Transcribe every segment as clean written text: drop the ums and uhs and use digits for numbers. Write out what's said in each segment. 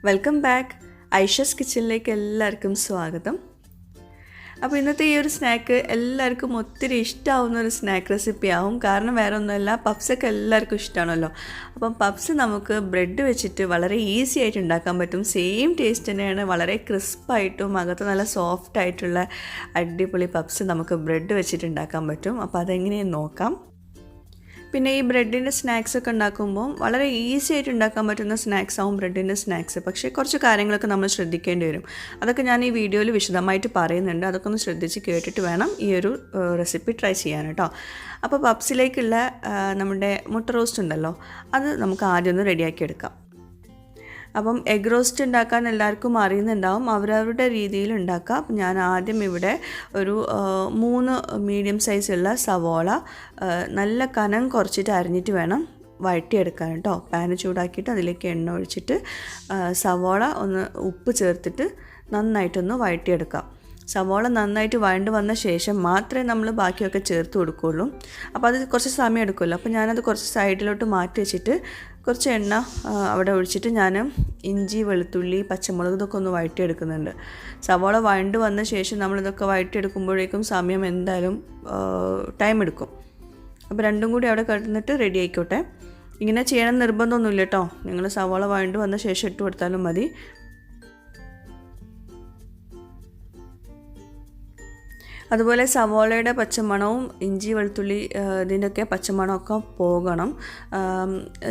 Welcome back. Aisha's കിച്ചണിലേക്ക് എല്ലാവർക്കും സ്വാഗതം. അപ്പോൾ ഇന്നത്തെ ഈ ഒരു സ്നാക്ക് എല്ലാവർക്കും ഒത്തിരി ഇഷ്ടമാവുന്ന ഒരു സ്നാക്ക് റെസിപ്പി ആവും. കാരണം വേറെ ഒന്നുമല്ല, പപ്സൊക്കെ എല്ലാവർക്കും ഇഷ്ടമാണല്ലോ. അപ്പം പപ്സ് നമുക്ക് ബ്രെഡ് വെച്ചിട്ട് വളരെ ഈസി ആയിട്ട് ഉണ്ടാക്കാൻ പറ്റും. സെയിം ടേസ്റ്റ് തന്നെയാണ്, വളരെ ക്രിസ്പായിട്ടും അകത്ത് നല്ല സോഫ്റ്റ് ആയിട്ടുള്ള അടിപൊളി പപ്സ് നമുക്ക് ബ്രെഡ് വെച്ചിട്ട് ഉണ്ടാക്കാൻ പറ്റും. അപ്പോൾ അതെങ്ങനെയെന്ന് നോക്കാം. പിന്നെ ഈ ബ്രെഡിൻ്റെ സ്നാക്സൊക്കെ ഉണ്ടാക്കുമ്പോൾ വളരെ ഈസി ആയിട്ട് ഉണ്ടാക്കാൻ പറ്റുന്ന സ്നാക്സ് ആവും ബ്രെഡിൻ്റെ സ്നാക്സ്. പക്ഷേ കുറച്ച് കാര്യങ്ങളൊക്കെ നമ്മൾ ശ്രദ്ധിക്കേണ്ടി വരും. അതൊക്കെ ഞാൻ ഈ വീഡിയോയിൽ വിശദമായിട്ട് പറയുന്നുണ്ട്. അതൊക്കെ ഒന്ന് ശ്രദ്ധിച്ച് കേട്ടിട്ട് വേണം ഈ ഒരു റെസിപ്പി ട്രൈ ചെയ്യാൻ കേട്ടോ. അപ്പോൾ പപ്സിലേക്കുള്ള നമ്മുടെ മുട്ട റോസ്റ്റ് ഉണ്ടല്ലോ, അത് നമുക്ക് ആദ്യം ഒന്ന് റെഡിയാക്കി എടുക്കാം. അപ്പം എഗ് റോസ്റ്റ് ഉണ്ടാക്കാൻ എല്ലാവർക്കും അറിയുന്നുണ്ടാവും, അവരവരുടെ രീതിയിൽ ഉണ്ടാക്കാം. ഞാൻ ആദ്യം ഇവിടെ ഒരു 3 മീഡിയം സൈസുള്ള സവോള നല്ല കനം കുറച്ചിട്ട് അരിഞ്ഞിട്ട് വേണം വഴറ്റിയെടുക്കാൻ കേട്ടോ. പാന് ചൂടാക്കിയിട്ട് അതിലേക്ക് എണ്ണ ഒഴിച്ചിട്ട് സവോള ഒന്ന് ഉപ്പ് ചേർത്തിട്ട് നന്നായിട്ടൊന്ന് വഴറ്റിയെടുക്കാം. സവോള നന്നായിട്ട് വഴണ്ട് വന്ന ശേഷം മാത്രമേ നമ്മൾ ബാക്കിയൊക്കെ ചേർത്ത് കൊടുക്കുകയുള്ളൂ. അപ്പോൾ അത് കുറച്ച് സമയം എടുക്കുമല്ലോ. അപ്പോൾ ഞാനത് കുറച്ച് സൈഡിലോട്ട് മാറ്റി വെച്ചിട്ട് കുറച്ച് എണ്ണ അവിടെ ഒഴിച്ചിട്ട് ഞാൻ ഇഞ്ചി, വെളുത്തുള്ളി, പച്ചമുളക് ഇതൊക്കെ ഒന്ന് വഴറ്റിയെടുക്കുന്നുണ്ട്. സവോള വഴണ്ട് വന്ന ശേഷം നമ്മളിതൊക്കെ വഴറ്റിയെടുക്കുമ്പോഴേക്കും സമയം എന്തായാലും ടൈം എടുക്കും. അപ്പോൾ രണ്ടും കൂടി അവിടെ കിടന്നിട്ട് റെഡി ആയിക്കോട്ടെ. ഇങ്ങനെ ചെയ്യണം നിർബന്ധമൊന്നുമില്ല കേട്ടോ. നിങ്ങൾ സവോള വഴണ്ട് വന്ന ശേഷം ഇട്ട് കൊടുത്താലും മതി. അതുപോലെ സവോളയുടെ പച്ചമണവും ഇഞ്ചി, വെളുത്തുള്ളി ഇതിൻ്റെയൊക്കെ പച്ചമണമൊക്കെ പോകണം.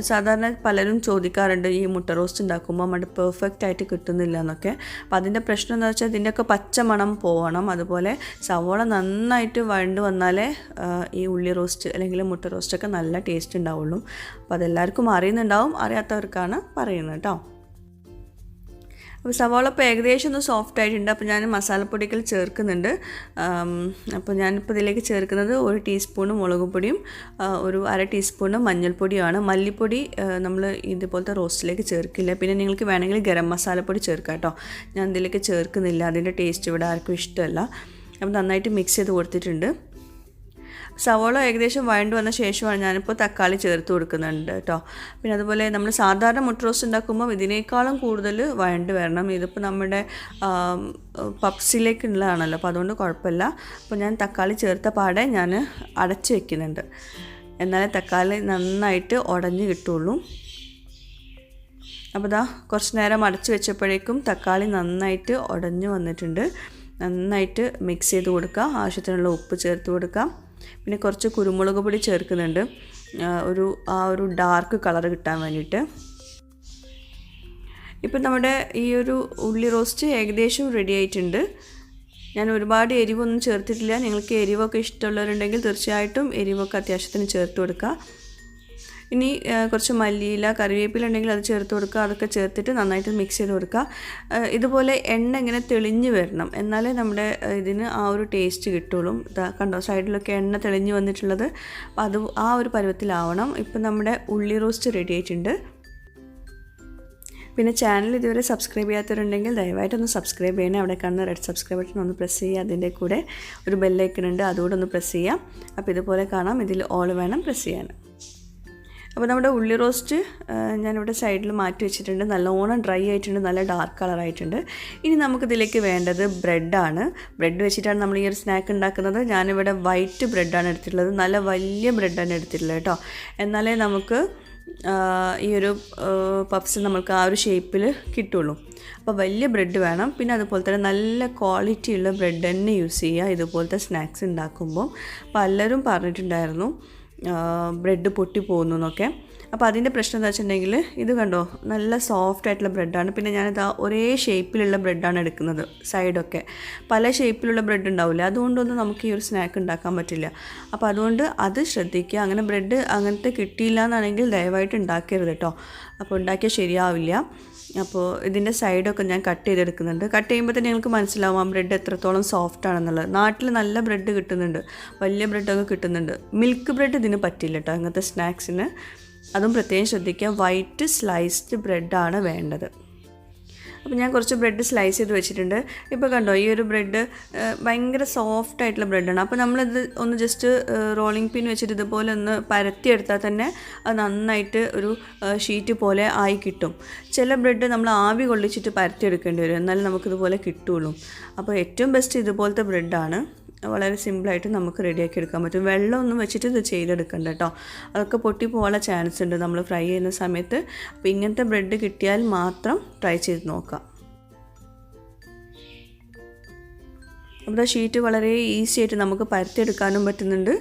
സാധാരണ പലരും ചോദിക്കാറുണ്ട് ഈ മുട്ട റോസ്റ്റ് ഉണ്ടാക്കുമ്പോൾ നമ്മുടെ പെർഫെക്റ്റ് ആയിട്ട് കിട്ടുന്നില്ല എന്നൊക്കെ. അപ്പോൾ അതിൻ്റെ പ്രശ്നം എന്താ വെച്ചാൽ ഇതിൻ്റെയൊക്കെ പച്ചമണം പോകണം. അതുപോലെ സവോള നന്നായിട്ട് വഴണ്ട് വന്നാലേ ഈ ഉള്ളി റോസ്റ്റ് അല്ലെങ്കിൽ മുട്ട റോസ്റ്റൊക്കെ നല്ല ടേസ്റ്റ് ഉണ്ടാവുള്ളൂ. അപ്പോൾ അതെല്ലാവർക്കും അറിയുന്നുണ്ടാവും, അറിയാത്തവർക്കാണ് പറയുന്നത് കേട്ടോ. അപ്പോൾ സവാള ഇപ്പോൾ ഏകദേശം ഒന്ന് സോഫ്റ്റ് ആയിട്ടുണ്ട്. അപ്പോൾ ഞാൻ മസാലപ്പൊടികൾ ചേർക്കുന്നുണ്ട്. അപ്പോൾ ഞാനിപ്പോൾ ഇതിലേക്ക് ചേർക്കുന്നത് 1 ടീസ്പൂണ് മുളക് പൊടിയും ഒരു 1/2 ടീസ്പൂണ് മഞ്ഞൾപ്പൊടിയുമാണ്. മല്ലിപ്പൊടി നമ്മൾ ഇതുപോലത്തെ റോസ്റ്റിലേക്ക് ചേർക്കില്ല. പിന്നെ നിങ്ങൾക്ക് വേണമെങ്കിൽ ഗരം മസാലപ്പൊടി ചേർക്കാം കേട്ടോ. ഞാൻ ഇതിലേക്ക് ചേർക്കുന്നില്ല, അതിൻ്റെ ടേസ്റ്റ് ഇവിടെ ആർക്കും ഇഷ്ടമല്ല. അപ്പോൾ നന്നായിട്ട് മിക്സ് ചെയ്ത് കൊടുത്തിട്ടുണ്ട്. സവോള ഏകദേശം വഴണ്ട് വന്ന ശേഷമാണ് ഞാനിപ്പോൾ തക്കാളി ചേർത്ത് കൊടുക്കുന്നുണ്ട് കേട്ടോ. പിന്നെ അതുപോലെ നമ്മൾ സാധാരണ മുട്ട റോസ്റ്റ് ഉണ്ടാക്കുമ്പോൾ ഇതിനേക്കാളും കൂടുതൽ വഴണ്ട് വരണം. ഇതിപ്പോൾ നമ്മുടെ പപ്സിലേക്കുള്ളതാണല്ലോ, അപ്പോൾ അതുകൊണ്ട് കുഴപ്പമില്ല. അപ്പോൾ ഞാൻ തക്കാളി ചേർത്ത പാടെ ഞാൻ അടച്ച് വെക്കുന്നുണ്ട്, എന്നാലേ തക്കാളി നന്നായിട്ട് ഉടഞ്ഞ് കിട്ടുള്ളൂ. അപ്പോൾ ഇതാ കുറച്ച് നേരം അടച്ച് വെച്ചപ്പോഴേക്കും തക്കാളി നന്നായിട്ട് ഉടഞ്ഞ് വന്നിട്ടുണ്ട്. നന്നായിട്ട് മിക്സ് ചെയ്ത് കൊടുക്കുക. ആവശ്യത്തിനുള്ള ഉപ്പ് ചേർത്ത് കൊടുക്കാം. പിന്നെ കുറച്ച് കുരുമുളക് പൊടി ചേർക്കുന്നുണ്ട്, ഒരു ഡാർക്ക് കളർ കിട്ടാൻ വേണ്ടിയിട്ട്. ഇപ്പം നമ്മുടെ ഈ ഒരു ഉള്ളി റോസ്റ്റ് ഏകദേശം റെഡി ആയിട്ടുണ്ട്. ഞാൻ ഒരുപാട് എരിവൊന്നും ചേർത്തിട്ടില്ല. നിങ്ങൾക്ക് എരിവൊക്കെ ഇഷ്ടമുള്ളവരുണ്ടെങ്കിൽ തീർച്ചയായിട്ടും എരിവൊക്കെ അത്യാവശ്യത്തിന് ചേർത്ത് കൊടുക്കുക. ഇനി കുറച്ച് മല്ലിയില, കറിവേപ്പില ഉണ്ടെങ്കിൽ അത് ചേർത്ത് കൊടുക്കുക. അതൊക്കെ ചേർത്തിട്ട് നന്നായിട്ട് മിക്സ് ചെയ്ത് കൊടുക്കുക. ഇതുപോലെ എണ്ണ ഇങ്ങനെ തെളിഞ്ഞ് വരണം, എന്നാലേ നമ്മുടെ ഇതിന് ആ ഒരു ടേസ്റ്റ് കിട്ടുള്ളൂ. കണ്ടോ, സൈഡിലൊക്കെ എണ്ണ തെളിഞ്ഞ് വന്നിട്ടുള്ളത്. അപ്പോൾ അത് ആ ഒരു പരുവത്തിലാവണം. ഇപ്പം നമ്മുടെ ഉള്ളി റോസ്റ്റ് റെഡി ആയിട്ടുണ്ട്. പിന്നെ ചാനൽ ഇതുവരെ സബ്സ്ക്രൈബ് ചെയ്യാത്തവരുണ്ടെങ്കിൽ ദയവായിട്ടൊന്ന് സബ്സ്ക്രൈബ് ചെയ്യണേ. അവിടെ കാണുന്ന റെഡ് സബ്സ്ക്രൈബ് ബട്ടൺ ഒന്ന് പ്രസ് ചെയ്യുക. അതിൻ്റെ കൂടെ ഒരു ബെല്ലൈക്കൺ ഉണ്ട്, അതുകൂടെ ഒന്ന് പ്രസ് ചെയ്യാം. അപ്പോൾ ഇതുപോലെ കാണാം, ഇതിൽ ഓൾ വേണം പ്രസ് ചെയ്യാൻ. അപ്പോൾ നമ്മുടെ ഉള്ളി റോസ്റ്റ് ഞാനിവിടെ സൈഡിൽ മാറ്റി വെച്ചിട്ടുണ്ട്. നല്ലോണം ഡ്രൈ ആയിട്ടുണ്ട്, നല്ല ഡാർക്ക് കളറായിട്ടുണ്ട്. ഇനി നമുക്കിതിലേക്ക് വേണ്ടത് ബ്രെഡാണ്. ബ്രെഡ് വെച്ചിട്ടാണ് നമ്മൾ ഈ ഒരു സ്നാക്ക് ഉണ്ടാക്കുന്നത്. ഞാനിവിടെ വൈറ്റ് ബ്രെഡാണ് എടുത്തിട്ടുള്ളത്, നല്ല വലിയ ബ്രെഡാണ് എടുത്തിട്ടുള്ളത് കേട്ടോ. എന്നാലേ നമുക്ക് ഈ ഒരു പപ്സ് നമുക്ക് ആ ഒരു ഷേപ്പിൽ കിട്ടുള്ളൂ. അപ്പോൾ വലിയ ബ്രെഡ് വേണം. പിന്നെ അതുപോലെ തന്നെ നല്ല ക്വാളിറ്റി ഉള്ള ബ്രെഡ് തന്നെ യൂസ് ചെയ്യുക ഇതുപോലത്തെ സ്നാക്സ് ഉണ്ടാക്കുമ്പോൾ. പലരും പറഞ്ഞിട്ടുണ്ടായിരുന്നു ബ്രെഡ് പൊട്ടി പോകുന്നു എന്നൊക്കെ. അപ്പോൾ അതിൻ്റെ പ്രശ്നം എന്താ വെച്ചിട്ടുണ്ടെങ്കിൽ ഇത് കണ്ടോ, നല്ല സോഫ്റ്റ് ആയിട്ടുള്ള ബ്രെഡാണ്. പിന്നെ ഞാനിത് ഒരേ ഷേപ്പിലുള്ള ബ്രെഡാണ് എടുക്കുന്നത്. സൈഡൊക്കെ പല ഷേപ്പിലുള്ള ബ്രെഡ് ഉണ്ടാവില്ല, അതുകൊണ്ടൊന്നും നമുക്ക് ഈ ഒരു സ്നാക്ക് ഉണ്ടാക്കാൻ പറ്റില്ല. അപ്പോൾ അതുകൊണ്ട് അത് ശ്രദ്ധിക്കുക. അങ്ങനെ ബ്രെഡ് അങ്ങനത്തെ കിട്ടിയില്ല എന്നാണെങ്കിൽ ദയവായിട്ട് ഉണ്ടാക്കരുത് കേട്ടോ. അപ്പോൾ ഉണ്ടാക്കിയാൽ ശരിയാവില്ല. അപ്പോൾ ഇതിൻ്റെ സൈഡൊക്കെ ഞാൻ കട്ട് ചെയ്തെടുക്കുന്നുണ്ട്. കട്ട് ചെയ്യുമ്പോൾ തന്നെ നിങ്ങൾക്ക് മനസ്സിലാവും ആ ബ്രെഡ് എത്രത്തോളം സോഫ്റ്റ് ആണെന്നുള്ളത്. നാട്ടിൽ നല്ല ബ്രെഡ് കിട്ടുന്നുണ്ട്, വലിയ ബ്രെഡൊക്കെ കിട്ടുന്നുണ്ട്. മിൽക്ക് ബ്രെഡ് ഇതിന് പറ്റില്ല കേട്ടോ, അങ്ങനത്തെ സ്നാക്സിന്. അതും പ്രത്യേകം ശ്രദ്ധിക്കുക. വൈറ്റ് സ്ലൈസ്ഡ് ബ്രെഡാണ് വേണ്ടത്. അപ്പോൾ ഞാൻ കുറച്ച് ബ്രെഡ് സ്ലൈസ് ചെയ്ത് വെച്ചിട്ടുണ്ട്. ഇപ്പോൾ കണ്ടോ ഈ ഒരു ബ്രെഡ് ഭയങ്കര സോഫ്റ്റ് ആയിട്ടുള്ള ബ്രെഡാണ്. അപ്പോൾ നമ്മളിത് ഒന്ന് ജസ്റ്റ് റോളിംഗ് പിൻ വെച്ചിട്ട് ഇതുപോലെ ഒന്ന് പരത്തിയെടുത്താൽ തന്നെ അത് നന്നായിട്ട് ഒരു ഷീറ്റ് പോലെ ആയി കിട്ടും. ചില ബ്രെഡ് നമ്മൾ ആവി കൊള്ളിച്ചിട്ട് പരത്തിയെടുക്കേണ്ടി വരും, എന്നാലും നമുക്കിതുപോലെ കിട്ടുള്ളൂ. അപ്പോൾ ഏറ്റവും ബെസ്റ്റ് ഇതുപോലത്തെ ബ്രെഡാണ്. വളരെ സിമ്പിളായിട്ട് നമുക്ക് റെഡിയാക്കി എടുക്കാൻ പറ്റും. വെള്ളമൊന്നും വെച്ചിട്ട് ഇത് ചെയ്തെടുക്കണ്ട കേട്ടോ, അതൊക്കെ പൊട്ടി പോകാനുള്ള ചാൻസ് ഉണ്ട് നമ്മൾ ഫ്രൈ ചെയ്യുന്ന സമയത്ത്. അപ്പോൾ ഇങ്ങനത്തെ ബ്രെഡ് കിട്ടിയാൽ മാത്രം ട്രൈ ചെയ്ത് നോക്കാം. അപ്പോൾ ഷീറ്റ് വളരെ ഈസി ആയിട്ട് നമുക്ക് പരത്തിയെടുക്കാനും പറ്റുന്നുണ്ട്,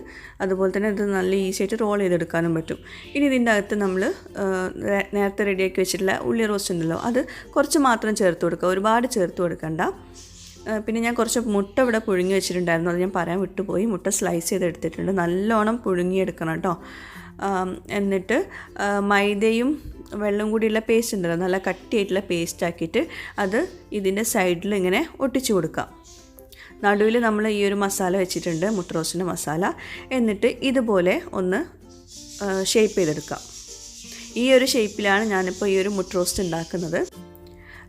അതുപോലെ തന്നെ ഇത് നല്ല ഈസി ആയിട്ട് റോൾ ചെയ്തെടുക്കാനും പറ്റും. ഇനി ഇതിൻ്റെ അകത്ത് നമ്മൾ നേരത്തെ റെഡിയാക്കി വെച്ചിട്ടുള്ള ഉള്ളി റോസ്റ്റ് ഉണ്ടല്ലോ, അത് കുറച്ച് മാത്രം ചേർത്ത് കൊടുക്കുക, ഒരുപാട് ചേർത്ത് കൊടുക്കണ്ട. പിന്നെ ഞാൻ കുറച്ച് മുട്ട ഇവിടെ പുഴുങ്ങി വെച്ചിട്ടുണ്ടായിരുന്നു, അത് ഞാൻ പറയാൻ വിട്ടുപോയി. മുട്ട സ്ലൈസ് ചെയ്തെടുത്തിട്ടുണ്ട്, നല്ലോണം പുഴുങ്ങിയെടുക്കണം കേട്ടോ. എന്നിട്ട് മൈദയും വെള്ളം കൂടിയുള്ള പേസ്റ്റ് ഉണ്ടല്ലോ, നല്ല കട്ടിയായിട്ടുള്ള പേസ്റ്റ് ആക്കിയിട്ട് അത് ഇതിൻ്റെ സൈഡിൽ ഇങ്ങനെ ഒട്ടിച്ചു കൊടുക്കാം. നടുവിൽ നമ്മൾ ഈ ഒരു മസാല വെച്ചിട്ടുണ്ട്, മുട്ട റോസ്റ്റിൻ്റെ മസാല. എന്നിട്ട് ഇതുപോലെ ഒന്ന് ഷേപ്പ് ചെയ്തെടുക്കാം. ഈ ഒരു ഷേപ്പിലാണ് ഞാനിപ്പോൾ ഈ ഒരു മുട്ട റോസ്റ്റ് ഉണ്ടാക്കുന്നത്.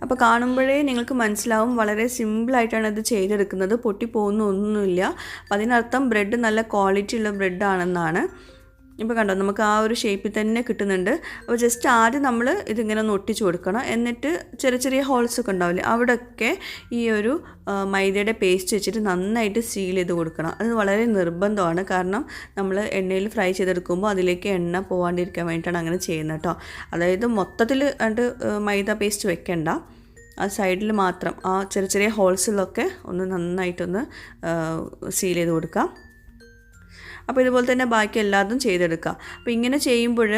അപ്പോൾ കാണുമ്പോഴേ നിങ്ങൾക്ക് മനസ്സിലാവും വളരെ സിമ്പിളായിട്ടാണ് ഇത് ചെയ്തെടുക്കുന്നത്, പൊട്ടിപ്പോകുന്നൊന്നുമില്ല. അപ്പോൾ അതിനർത്ഥം ബ്രെഡ് നല്ല ക്വാളിറ്റി ഉള്ള ബ്രെഡാണെന്നാണ്. ഇപ്പോൾ കണ്ടോ നമുക്ക് ആ ഒരു ഷേപ്പിൽ തന്നെ കിട്ടുന്നുണ്ട്. അപ്പോൾ ജസ്റ്റ് ആദ്യം നമ്മൾ ഇതിങ്ങനെ ഒന്ന് ഒട്ടിച്ച് കൊടുക്കണം. എന്നിട്ട് ചെറിയ ചെറിയ ഹോൾസൊക്കെ ഉണ്ടാവില്ലേ, അവിടെയൊക്കെ ഈ ഒരു മൈദയുടെ പേസ്റ്റ് വെച്ചിട്ട് നന്നായിട്ട് സീൽ ചെയ്ത് കൊടുക്കണം. അത് വളരെ നിർബന്ധമാണ്, കാരണം നമ്മൾ എണ്ണയിൽ ഫ്രൈ ചെയ്തെടുക്കുമ്പോൾ അതിലേക്ക് എണ്ണ പോകാണ്ടിരിക്കാൻ വേണ്ടിയിട്ടാണ് അങ്ങനെ ചെയ്യുന്നത് കേട്ടോ. അതായത് മൊത്തത്തിൽ കണ്ട് മൈദ പേസ്റ്റ് വെക്കണ്ട, ആ സൈഡിൽ മാത്രം ആ ചെറിയ ചെറിയ ഹോൾസിലൊക്കെ ഒന്ന് നന്നായിട്ടൊന്ന് സീൽ ചെയ്ത് കൊടുക്കാം. അപ്പോൾ ഇതുപോലെ തന്നെ ബാക്കി എല്ലാതും ചെയ്തെടുക്കുക. അപ്പോൾ ഇങ്ങനെ ചെയ്യുമ്പോൾ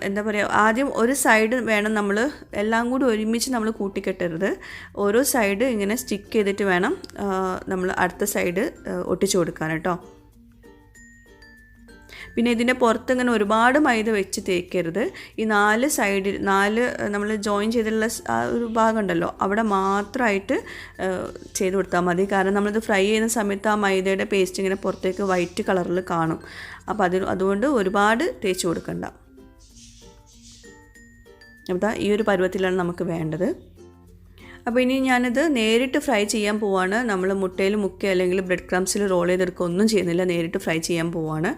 എന്താ പറയുക, ആദ്യം ഒരു സൈഡ് വേണം നമ്മൾ എല്ലാം കൂടി ഒരുമിച്ച് നമ്മൾ കൂട്ടിക്കെട്ടരുത്. ഓരോ സൈഡ് ഇങ്ങനെ സ്റ്റിക്ക് ചെയ്തിട്ട് വേണം നമ്മൾ അടുത്ത സൈഡ് ഒട്ടിച്ചു കൊടുക്കാൻ കേട്ടോ. പിന്നെ ഇതിൻ്റെ പുറത്ത് ഇങ്ങനെ ഒരുപാട് മൈദ വെച്ച് തേക്കരുത്. ഈ 4 സൈഡിൽ 4 നമ്മൾ ജോയിൻ ചെയ്തിട്ടുള്ള ആ ഒരു ഭാഗം ഉണ്ടല്ലോ, അവിടെ മാത്രമായിട്ട് ചെയ്ത് കൊടുത്താൽ മതി. കാരണം നമ്മളിത് ഫ്രൈ ചെയ്യുന്ന സമയത്ത് ആ മൈദയുടെ പേസ്റ്റ് ഇങ്ങനെ പുറത്തേക്ക് വൈറ്റ് കളറിൽ കാണും. അപ്പോൾ അതുകൊണ്ട് ഒരുപാട് തേച്ച് കൊടുക്കണ്ട. അപ്പോൾ ഈ ഒരു പരുവത്തിലാണ് നമുക്ക് വേണ്ടത്. അപ്പോൾ ഇനി ഞാനിത് നേരിട്ട് ഫ്രൈ ചെയ്യാൻ പോവാണ്. നമ്മൾ മുട്ടയിൽ മുക്കി അല്ലെങ്കിൽ ബ്രെഡ് ക്രംസിൽ റോൾ ചെയ്തെടുക്കുക ഒന്നും ചെയ്യുന്നില്ല, നേരിട്ട് ഫ്രൈ ചെയ്യാൻ പോവാണ്.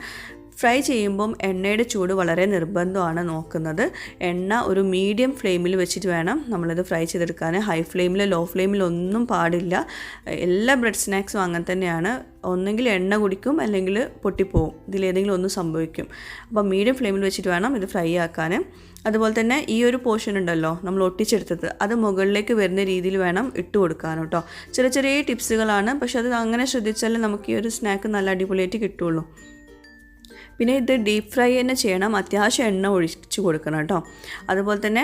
ഫ്രൈ ചെയ്യുമ്പം എണ്ണയുടെ ചൂട് വളരെ നിർബന്ധമാണ് നോക്കുന്നത്. എണ്ണ ഒരു മീഡിയം ഫ്ലെയിമിൽ വെച്ചിട്ട് വേണം നമ്മളിത് ഫ്രൈ ചെയ്തെടുക്കാൻ. ഹൈ ഫ്ലെയിമിൽ ലോ ഫ്ലെയിമിൽ ഒന്നും പാടില്ല. എല്ലാ ബ്രെഡ് സ്നാക്സും അങ്ങനെ തന്നെയാണ്, ഒന്നെങ്കിൽ എണ്ണ കുടിക്കും അല്ലെങ്കിൽ പൊട്ടിപ്പോവും, ഇതിലേതെങ്കിലും ഒന്ന് സംഭവിക്കും. അപ്പോൾ മീഡിയം ഫ്ലെയിമിൽ വെച്ചിട്ട് വേണം ഇത് ഫ്രൈ ആക്കാൻ. അതുപോലെ തന്നെ ഈ ഒരു പോർഷൻ ഉണ്ടല്ലോ നമ്മൾ ഒട്ടിച്ചെടുത്തത്, അത് മുകളിലേക്ക് വരുന്ന രീതിയിൽ വേണം ഇട്ട് കൊടുക്കാൻ കേട്ടോ. ചെറിയ ചെറിയ ടിപ്സുകളാണ്, പക്ഷെ അത് അങ്ങനെ ശ്രദ്ധിച്ചാലേ നമുക്ക് ഈ ഒരു സ്നാക്ക് നല്ല അടിപൊളിയായിട്ട് കിട്ടുള്ളൂ. പിന്നെ ഇത് ഡീപ്പ് ഫ്രൈ തന്നെ ചെയ്യണം, അത്യാവശ്യം എണ്ണ ഒഴിച്ച് കൊടുക്കണം കേട്ടോ. അതുപോലെ തന്നെ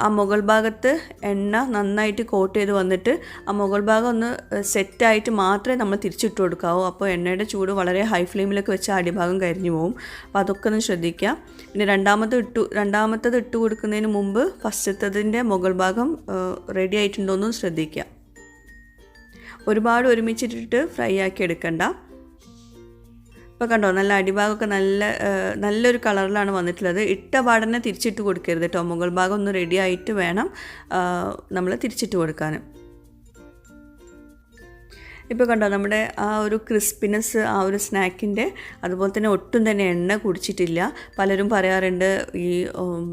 ആ മുകൾ ഭാഗത്ത് എണ്ണ നന്നായിട്ട് കോട്ട് ചെയ്ത് വന്നിട്ട് ആ മുകൾ ഭാഗം ഒന്ന് സെറ്റായിട്ട് മാത്രമേ നമ്മൾ തിരിച്ചിട്ട് കൊടുക്കാവൂ. അപ്പോൾ എണ്ണയുടെ ചൂട് വളരെ ഹൈ ഫ്ലെയിമിലൊക്കെ വെച്ച് അടിഭാഗം കരിഞ്ഞു പോകും. അപ്പോൾ അതൊക്കെ ഒന്ന് ശ്രദ്ധിക്കുക. പിന്നെ രണ്ടാമത്തത് ഇട്ട് കൊടുക്കുന്നതിന് മുമ്പ് ഫസ്റ്റത്തതിൻ്റെ മുകൾ ഭാഗം റെഡി ആയിട്ടുണ്ടോയെന്നും ശ്രദ്ധിക്കുക. ഒരുപാട് ഒരുമിച്ചിട്ടിട്ട് ഫ്രൈ ആക്കി എടുക്കണ്ട. ഇപ്പോൾ കണ്ടോ നല്ല അടിഭാഗമൊക്കെ നല്ലൊരു കളറിലാണ് വന്നിട്ടുള്ളത്. ഇട്ട പാടന്നെ തിരിച്ചിട്ട് കൊടുക്കരുത് കേട്ടോ, മുകൾ ഭാഗം ഒന്ന് റെഡി ആയിട്ട് വേണം നമ്മൾ തിരിച്ചിട്ട് കൊടുക്കാൻ. ഇപ്പോൾ കണ്ടോ നമ്മുടെ ആ ഒരു ക്രിസ്പിനെസ് ആ ഒരു സ്നാക്കിൻ്റെ, അതുപോലെ തന്നെ ഒട്ടും തന്നെ എണ്ണ കുടിച്ചിട്ടില്ല. പലരും പറയാറുണ്ട് ഈ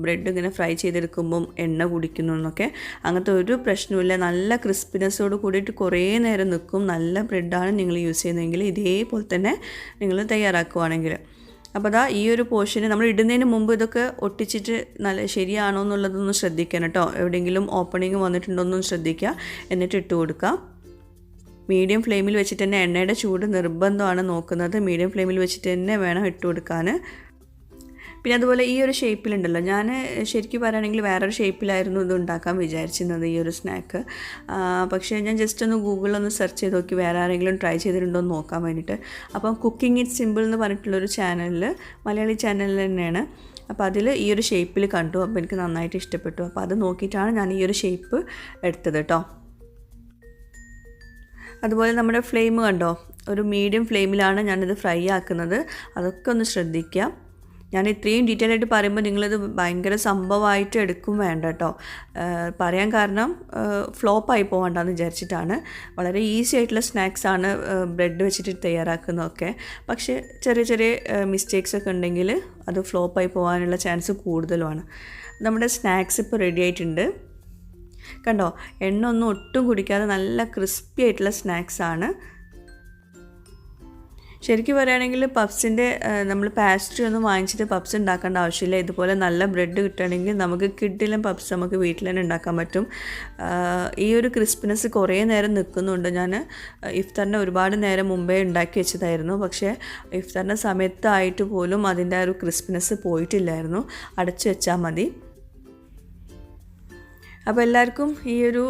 ബ്രെഡ് ഇങ്ങനെ ഫ്രൈ ചെയ്തെടുക്കുമ്പം എണ്ണ കുടിക്കുന്നു എന്നൊക്കെ. അങ്ങനത്തെ ഒരു പ്രശ്നമില്ല. നല്ല ക്രിസ്പിനെസ്സോട് കൂടിയിട്ട് കുറേ നേരം നിൽക്കും. നല്ല ബ്രെഡാണ് നിങ്ങൾ യൂസ് ചെയ്യുന്നതെങ്കിൽ ഇതേപോലെ തന്നെ നിങ്ങൾ തയ്യാറാക്കുവാണെങ്കിൽ. അപ്പോൾ അതാ ഈ ഒരു പോർഷന് നമ്മൾ ഇടുന്നതിന് മുമ്പ് ഇതൊക്കെ ഒട്ടിച്ചിട്ട് നല്ല ശരിയാണോ എന്നുള്ളതൊന്ന് ശ്രദ്ധിക്കണം കേട്ടോ. എവിടെയെങ്കിലും ഓപ്പണിങ് വന്നിട്ടുണ്ടോ എന്നും ശ്രദ്ധിക്കുക, എന്നിട്ട് ഇട്ട് കൊടുക്കുക. മീഡിയം ഫ്ലെയിമിൽ വെച്ചിട്ട് തന്നെ എണ്ണയുടെ ചൂട് നിർബന്ധമാണ് നോക്കുന്നത്. മീഡിയം ഫ്ലെയിമിൽ വെച്ചിട്ട് തന്നെ വേണം ഇട്ട് കൊടുക്കാൻ. പിന്നെ അതുപോലെ ഈ ഒരു ഷേപ്പിലുണ്ടല്ലോ, ഞാൻ ശരിക്കും പറയുകയാണെങ്കിൽ വേറൊരു ഷേപ്പിലായിരുന്നു ഇത് ഉണ്ടാക്കാൻ വിചാരിച്ചിരുന്നത് ഈ ഒരു സ്നാക്ക്. പക്ഷേ ഞാൻ ജസ്റ്റ് ഒന്ന് ഗൂഗിളിലൊന്ന് സെർച്ച് ചെയ്ത് നോക്കി വേറെ ആരെങ്കിലും ട്രൈ ചെയ്തിട്ടുണ്ടോ എന്ന് നോക്കാൻ വേണ്ടിയിട്ട്. അപ്പം കുക്കിംഗ് ഇറ്റ് സിമ്പിൾ എന്ന് പറഞ്ഞിട്ടുള്ളൊരു ചാനലിൽ, മലയാളി ചാനലിൽ തന്നെയാണ്. അപ്പോൾ അതിൽ ഈ ഒരു ഷേപ്പിൽ കണ്ടു. അപ്പോൾ എനിക്ക് നന്നായിട്ട് ഇഷ്ടപ്പെട്ടു. അപ്പോൾ അത് നോക്കിയിട്ടാണ് ഞാൻ ഈ ഒരു ഷേപ്പ് എടുത്തത് കേട്ടോ. അതുപോലെ നമ്മുടെ ഫ്ലെയിം കണ്ടോ, ഒരു മീഡിയം ഫ്ലെയിമിലാണ് ഞാനിത് ഫ്രൈ ആക്കുന്നത്. അതൊക്കെ ഒന്ന് ശ്രദ്ധിക്കുക. ഞാൻ ഇത്രയും ഡീറ്റെയിൽ ആയിട്ട് പറയുമ്പോൾ നിങ്ങളിത് ഭയങ്കര സംഭവമായിട്ട് എടുക്കും വേണ്ട കേട്ടോ. പറയാൻ കാരണം ഫ്ലോപ്പായി പോകണ്ടെന്ന് വിചാരിച്ചിട്ടാണ്. വളരെ ഈസി ആയിട്ടുള്ള സ്നാക്സാണ് ബ്രെഡ് വെച്ചിട്ട് തയ്യാറാക്കുന്നതൊക്കെ. പക്ഷേ ചെറിയ ചെറിയ മിസ്റ്റേക്സൊക്കെ ഉണ്ടെങ്കിൽ അത് ഫ്ലോപ്പായി പോകാനുള്ള ചാൻസ് കൂടുതലുമാണ്. നമ്മുടെ സ്നാക്സ് ഇപ്പോൾ റെഡി ആയിട്ടുണ്ട്. കണ്ടോ, എണ്ണ ഒന്നും ഒട്ടും കുടിക്കാതെ നല്ല ക്രിസ്പി ആയിട്ടുള്ള സ്നാക്സാണ്. ശരിക്കും പറയുകയാണെങ്കിൽ പപ്സിൻ്റെ നമ്മൾ പാസ്ട്രി ഒന്നും വാങ്ങിച്ചിട്ട് പപ്സ് ഉണ്ടാക്കേണ്ട ആവശ്യമില്ല. ഇതുപോലെ നല്ല ബ്രെഡ് കിട്ടുകയാണെങ്കിൽ നമുക്ക് കിഡിലും പപ്സ് നമുക്ക് വീട്ടിൽ തന്നെ ഉണ്ടാക്കാൻ പറ്റും. ഈ ഒരു ക്രിസ്പിനെസ് കുറേ നേരം നിൽക്കുന്നുണ്ട്. ഞാൻ ഇഫ്താറിൻ്റെ ഒരുപാട് നേരം മുമ്പേ ഉണ്ടാക്കി വെച്ചതായിരുന്നു. പക്ഷേ ഇഫ്താറിൻ്റെ സമയത്തായിട്ട് പോലും അതിൻ്റെ ആ ഒരു ക്രിസ്പിനെസ് പോയിട്ടില്ലായിരുന്നു. അടച്ചു വെച്ചാൽ മതി. അപ്പോൾ എല്ലാവർക്കും ഈ ഒരു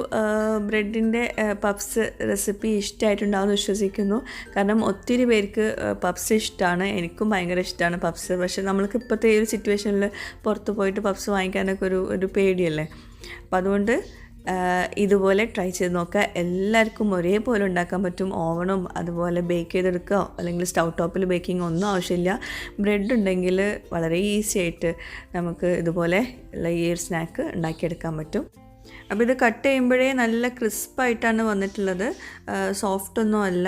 ബ്രെഡിൻ്റെ പപ്സ് റെസിപ്പി ഇഷ്ടമായിട്ടുണ്ടാവുമെന്ന് വിശ്വസിക്കുന്നു. കാരണം ഒത്തിരി പേർക്ക് പപ്സ് ഇഷ്ടമാണ്. എനിക്കും ഭയങ്കര ഇഷ്ടമാണ് പപ്സ്. പക്ഷേ നമ്മൾക്ക് ഇപ്പോഴത്തെ ഈ ഒരു സിറ്റുവേഷനിൽ പുറത്ത് പോയിട്ട് പപ്സ് വാങ്ങിക്കാനൊക്കെ ഒരു പേടിയല്ലേ. അപ്പോൾ അതുകൊണ്ട് ഇതുപോലെ ട്രൈ ചെയ്ത് നോക്കുക. എല്ലാവർക്കും ഒരേപോലെ ഉണ്ടാക്കാൻ പറ്റും. ഓവണും അതുപോലെ ബേക്ക് ചെയ്തെടുക്കുക, അല്ലെങ്കിൽ സ്റ്റൗ ടോപ്പിൽ ബേക്കിംഗ് ഒന്നും ആവശ്യമില്ല. ബ്രെഡ് ഉണ്ടെങ്കിൽ വളരെ ഈസി ആയിട്ട് നമുക്ക് ഇതുപോലെ ഉള്ള ഈ ഒരു സ്നാക്ക് ഉണ്ടാക്കിയെടുക്കാൻ പറ്റും. അപ്പോൾ ഇത് കട്ട് ചെയ്യുമ്പോഴേ നല്ല ക്രിസ്പായിട്ടാണ് വന്നിട്ടുള്ളത്. സോഫ്റ്റൊന്നും അല്ല,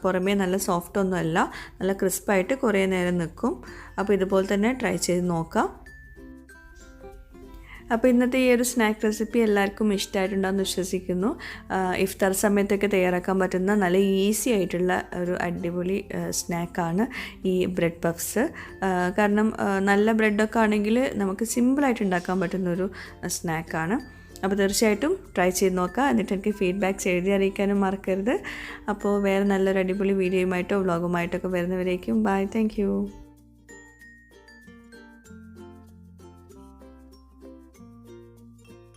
പുറമേ നല്ല സോഫ്റ്റൊന്നും അല്ല, നല്ല ക്രിസ്പായിട്ട് കുറേ നേരം നിൽക്കും. അപ്പോൾ ഇതുപോലെ തന്നെ ട്രൈ ചെയ്ത് നോക്കാം. അപ്പോൾ ഇന്നത്തെ ഈ ഒരു സ്നാക്ക് റെസിപ്പി എല്ലാവർക്കും ഇഷ്ടമായിട്ടുണ്ടാകുമെന്ന് വിശ്വസിക്കുന്നു. ഇഫ്താർ സമയത്തൊക്കെ തയ്യാറാക്കാൻ പറ്റുന്ന നല്ല ഈസി ആയിട്ടുള്ള ഒരു അടിപൊളി സ്നാക്കാണ് ഈ ബ്രെഡ് പഫ്സ്. കാരണം നല്ല ബ്രെഡൊക്കെ ആണെങ്കിൽ നമുക്ക് സിമ്പിളായിട്ട് ഉണ്ടാക്കാൻ പറ്റുന്നൊരു സ്നാക്കാണ്. അപ്പോൾ തീർച്ചയായിട്ടും ട്രൈ ചെയ്ത് നോക്കുക. എന്നിട്ട് എനിക്ക് ഫീഡ്ബാക്ക്സ് എഴുതി അറിയിക്കാനും മറക്കരുത്. അപ്പോൾ വേറെ നല്ലൊരു അടിപൊളി വീഡിയോയുമായിട്ടോ വ്ളോഗുമായിട്ടൊക്കെ വരുന്നവരേക്കും ബൈ. Thank you.